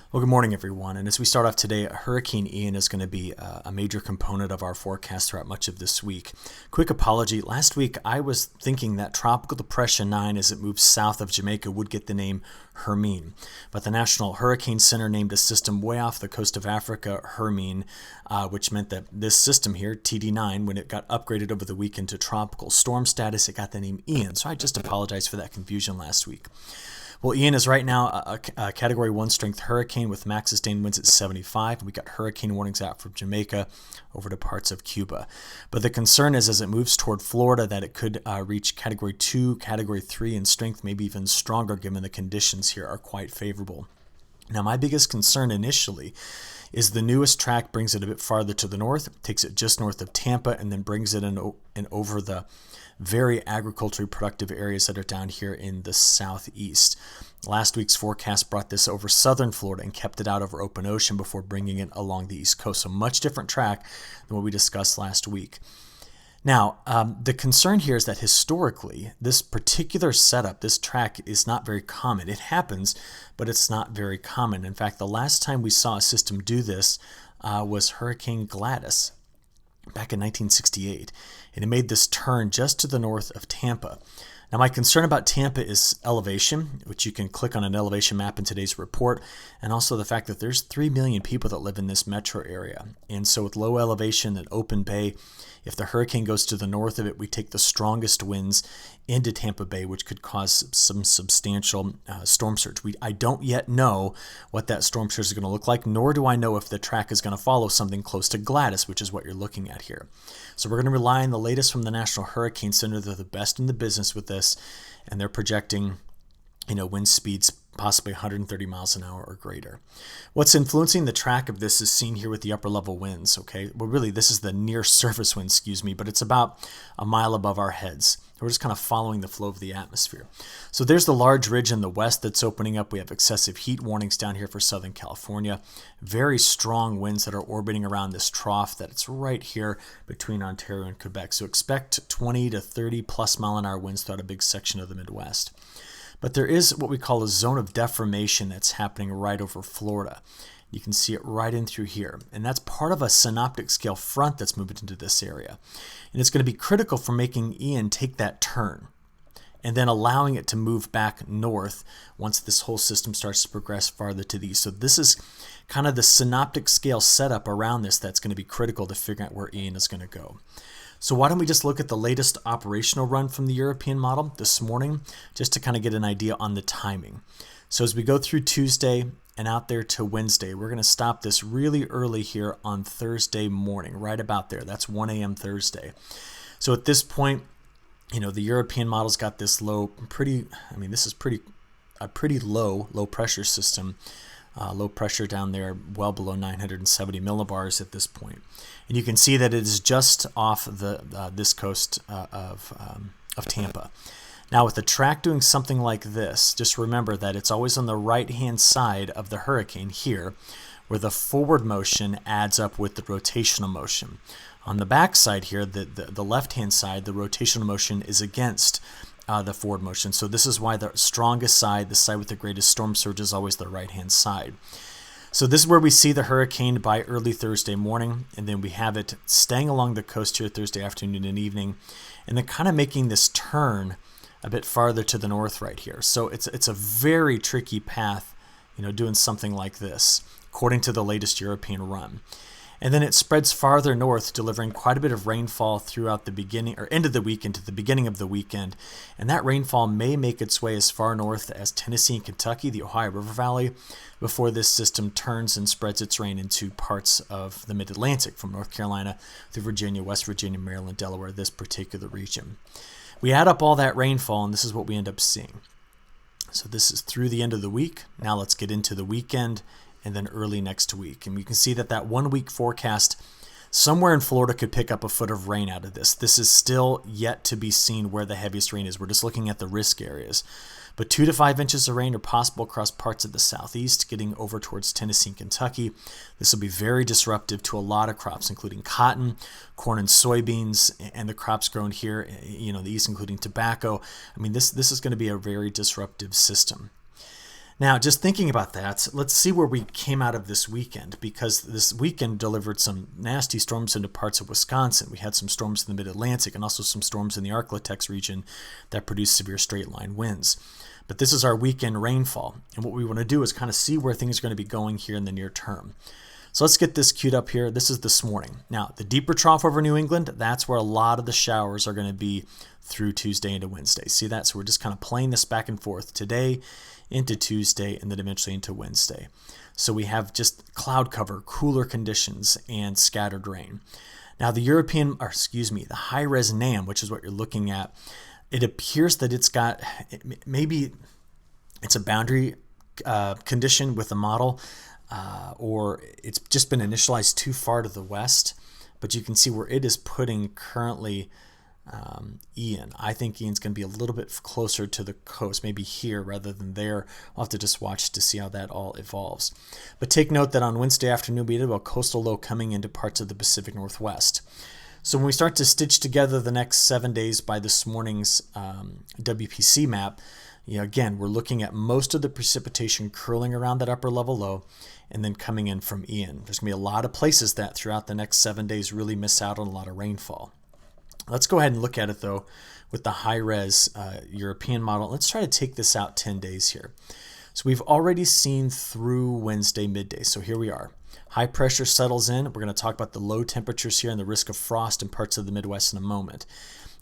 Well, good morning, everyone. And as we start off today, Hurricane Ian is going to be a major component of our forecast throughout much of this week. Quick apology. Last week, I was thinking that Tropical Depression 9, as it moves south of Jamaica, would get the name Hermine. But the National Hurricane Center named a system way off the coast of Africa Hermine, which meant that this system here, TD9, when it got upgraded over the weekend to tropical storm status, it got the name Ian. So I just apologize for that confusion last week. Well, Ian is right now a Category 1 strength hurricane with max sustained winds at 75. We got hurricane warnings out from Jamaica over to parts of Cuba. But the concern is as it moves toward Florida that it could reach Category 2, Category 3 in strength, maybe even stronger given the conditions here are quite favorable. Now, my biggest concern initially is the newest track brings it a bit farther to the north, takes it just north of Tampa, and then brings it in over the very agriculturally productive areas that are down here in the southeast. Last week's forecast brought this over southern Florida and kept it out over open ocean before bringing it along the east coast. So much different track than what we discussed last week. Now, the concern here is that historically, this particular setup, this track, is not very common. It happens, but it's not very common. In fact, the last time we saw a system do this was Hurricane Gladys back in 1968, and it made this turn just to the north of Tampa. Now, my concern about Tampa is elevation, which you can click on an elevation map in today's report, and also the fact that there's 3 million people that live in this metro area. And so with low elevation and open bay, if the hurricane goes to the north of it, we take the strongest winds into Tampa Bay, which could cause some substantial storm surge. I don't yet know what that storm surge is going to look like, nor do I know if the track is going to follow something close to Gladys, which is what you're looking at here. So we're going to rely on the latest from the National Hurricane Center. They're the best in the business with this, and they're projecting wind speeds possibly 130 miles an hour or greater. What's influencing the track of this is seen here with the upper level winds, okay? Well, really, this is the near surface wind, but it's about a mile above our heads. We're just kind of following the flow of the atmosphere. So there's the large ridge in the west that's opening up. We have excessive heat warnings down here for Southern California. Very strong winds that are orbiting around this trough that's right here between Ontario and Quebec. So expect 20 to 30 plus mile an hour winds throughout a big section of the Midwest. But there is what we call a zone of deformation that's happening right over Florida. You can see it right in through here. And that's part of a synoptic scale front that's moving into this area. And it's going to be critical for making Ian take that turn and then allowing it to move back north once this whole system starts to progress farther to the east. So this is kind of the synoptic scale setup around this that's going to be critical to figure out where Ian is going to go. So why don't we just look at the latest operational run from the European model this morning, just to kind of get an idea on the timing. So as we go through Tuesday and out there to Wednesday, we're going to stop this really early here on Thursday morning, right about there. That's 1 a.m. Thursday. So at this point, the European model's got this this is a pretty low pressure system. Low pressure down there, well below 970 millibars at this point. And you can see that it is just off this coast of Tampa. Now, with the track doing something like this, just remember that it's always on the right-hand side of the hurricane here, where the forward motion adds up with the rotational motion. On the back side here, the left-hand side, the rotational motion is against the forward motion. So this is why the strongest side, the side with the greatest storm surge, is always the right-hand side. So this is where we see the hurricane by early Thursday morning, and then we have it staying along the coast here Thursday afternoon and evening, and then kind of making this turn a bit farther to the north right here. So it's a very tricky path, doing something like this, according to the latest European run. And then it spreads farther north, delivering quite a bit of rainfall throughout the beginning or end of the weekend to the beginning of the weekend. And that rainfall may make its way as far north as Tennessee and Kentucky, the Ohio River Valley, before this system turns and spreads its rain into parts of the mid-Atlantic from North Carolina through Virginia, West Virginia, Maryland, Delaware, this particular region. We add up all that rainfall, and this is what we end up seeing. So this is through the end of the week. Now let's get into the weekend and then early next week. And we can see that 1 week forecast somewhere in Florida could pick up a foot of rain out of this. This is still yet to be seen where the heaviest rain is. We're just looking at the risk areas. But 2 to 5 inches of rain are possible across parts of the southeast, getting over towards Tennessee and Kentucky. This will be very disruptive to a lot of crops, including cotton, corn and soybeans, and the crops grown here, the east, including tobacco. This is going to be a very disruptive system. Now, just thinking about that, let's see where we came out of this weekend, because this weekend delivered some nasty storms into parts of Wisconsin. We had some storms in the mid-Atlantic and also some storms in the Arklatex region that produced severe straight-line winds. But this is our weekend rainfall, and what we want to do is kind of see where things are going to be going here in the near term. So let's get this queued up here. This is this morning. Now, the deeper trough over New England, that's where a lot of the showers are going to be through Tuesday into Wednesday. See that? So we're just kind of playing this back and forth today into Tuesday and then eventually into Wednesday. So we have just cloud cover, cooler conditions, and scattered rain. Now the the high-res NAM, which is what you're looking at, it appears that it's got, maybe it's a boundary condition with the model, or it's just been initialized too far to the west, but you can see where it is putting currently Ian. I think Ian's going to be a little bit closer to the coast, maybe here rather than there. We'll have to just watch to see how that all evolves. But take note that on Wednesday afternoon, we had a coastal low coming into parts of the Pacific Northwest. So when we start to stitch together the next 7 days by this morning's WPC map, again, we're looking at most of the precipitation curling around that upper level low and then coming in from Ian. There's going to be a lot of places that throughout the next 7 days really miss out on a lot of rainfall. Let's go ahead and look at it, though, with the high-res European model. Let's try to take this out 10 days here. So we've already seen through Wednesday midday. So here we are. High pressure settles in. We're going to talk about the low temperatures here and the risk of frost in parts of the Midwest in a moment.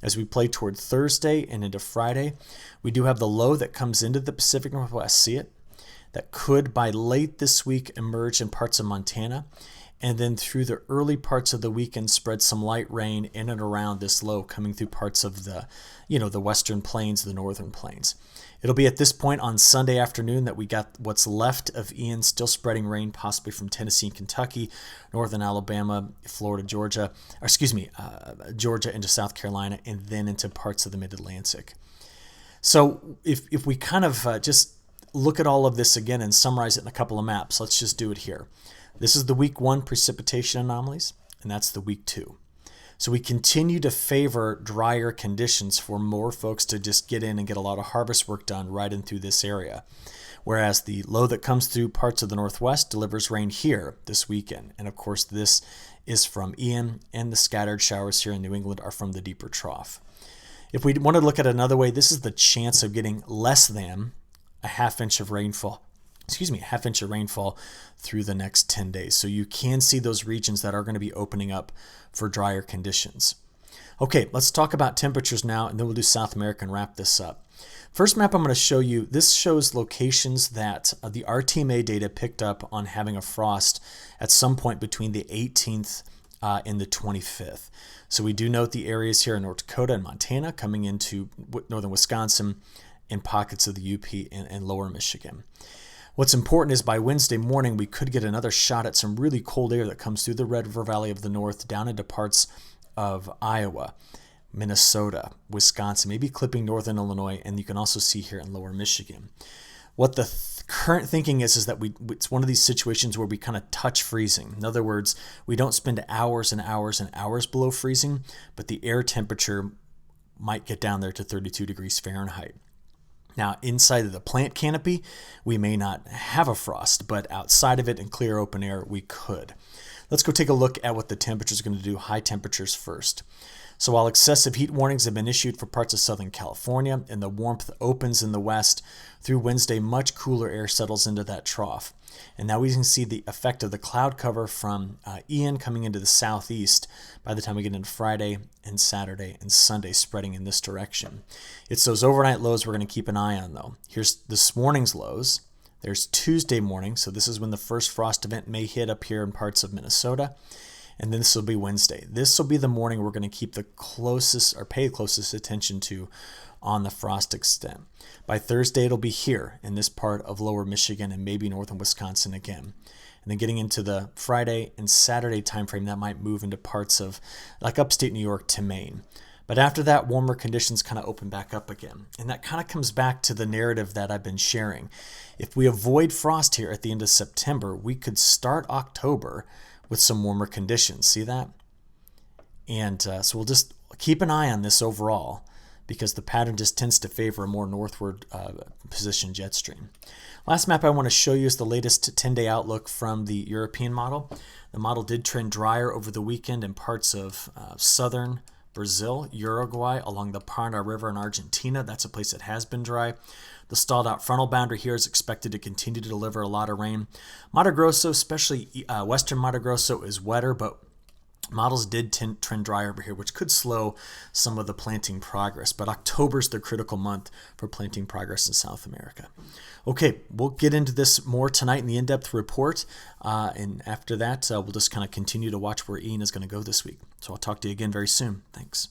As we play toward Thursday and into Friday, we do have the low that comes into the Pacific Northwest. See it? That could, by late this week, emerge in parts of Montana. And then through the early parts of the weekend, spread some light rain in and around this low coming through parts of the, the western plains, the northern plains. It'll be at this point on Sunday afternoon that we got what's left of Ian still spreading rain, possibly from Tennessee and Kentucky, northern Alabama, Florida, Georgia into South Carolina, and then into parts of the mid-Atlantic. So if we kind of just look at all of this again and summarize it in a couple of maps, let's just do it here. This is the week 1 precipitation anomalies, and that's the week 2. So we continue to favor drier conditions for more folks to just get in and get a lot of harvest work done right in through this area. Whereas the low that comes through parts of the Northwest delivers rain here this weekend. And of course, this is from Ian, and the scattered showers here in New England are from the deeper trough. If we want to look at it another way, this is the chance of getting less than a half inch of rainfall through the next 10 days. So you can see those regions that are going to be opening up for drier conditions. Okay, let's talk about temperatures now, and then we'll do South America and wrap this up. First map I'm going to show you, this shows locations that the RTMA data picked up on having a frost at some point between the 18th and the 25th. So we do note the areas here in North Dakota and Montana coming into northern Wisconsin and pockets of the UP and lower Michigan. What's important is by Wednesday morning, we could get another shot at some really cold air that comes through the Red River Valley of the North down into parts of Iowa, Minnesota, Wisconsin, maybe clipping northern Illinois, and you can also see here in lower Michigan. What the current thinking is that it's one of these situations where we kind of touch freezing. In other words, we don't spend hours and hours and hours below freezing, but the air temperature might get down there to 32 degrees Fahrenheit. Now, inside of the plant canopy, we may not have a frost, but outside of it in clear open air, we could. Let's go take a look at what the temperature is going to do, high temperatures first. So while excessive heat warnings have been issued for parts of Southern California and the warmth opens in the west, through Wednesday, much cooler air settles into that trough. And now we can see the effect of the cloud cover from Ian coming into the southeast by the time we get into Friday and Saturday and Sunday spreading in this direction. It's those overnight lows we're going to keep an eye on, though. Here's this morning's lows. There's Tuesday morning, so this is when the first frost event may hit up here in parts of Minnesota. And then this will be Wednesday. This will be the morning we're going to keep the closest or pay the closest attention to on the frost extent. By Thursday, it'll be here in this part of lower Michigan and maybe northern Wisconsin again. And then getting into the Friday and Saturday timeframe, that might move into parts of like upstate New York to Maine. But after that, warmer conditions kind of open back up again. And that kind of comes back to the narrative that I've been sharing. If we avoid frost here at the end of September, we could start October with some warmer conditions. See that? And so we'll just keep an eye on this overall. because the pattern just tends to favor a more northward positioned jet stream. Last map I want to show you is the latest 10-day outlook from the European model. The model did trend drier over the weekend in parts of southern Brazil, Uruguay, along the Paraná River in Argentina. That's a place that has been dry. The stalled out frontal boundary here is expected to continue to deliver a lot of rain. Mato Grosso, especially western Mato Grosso, is wetter, but models did trend dry over here, which could slow some of the planting progress. But October's the critical month for planting progress in South America. Okay, we'll get into this more tonight in the in-depth report. And after that, we'll just kind of continue to watch where Ian is going to go this week. So I'll talk to you again very soon. Thanks.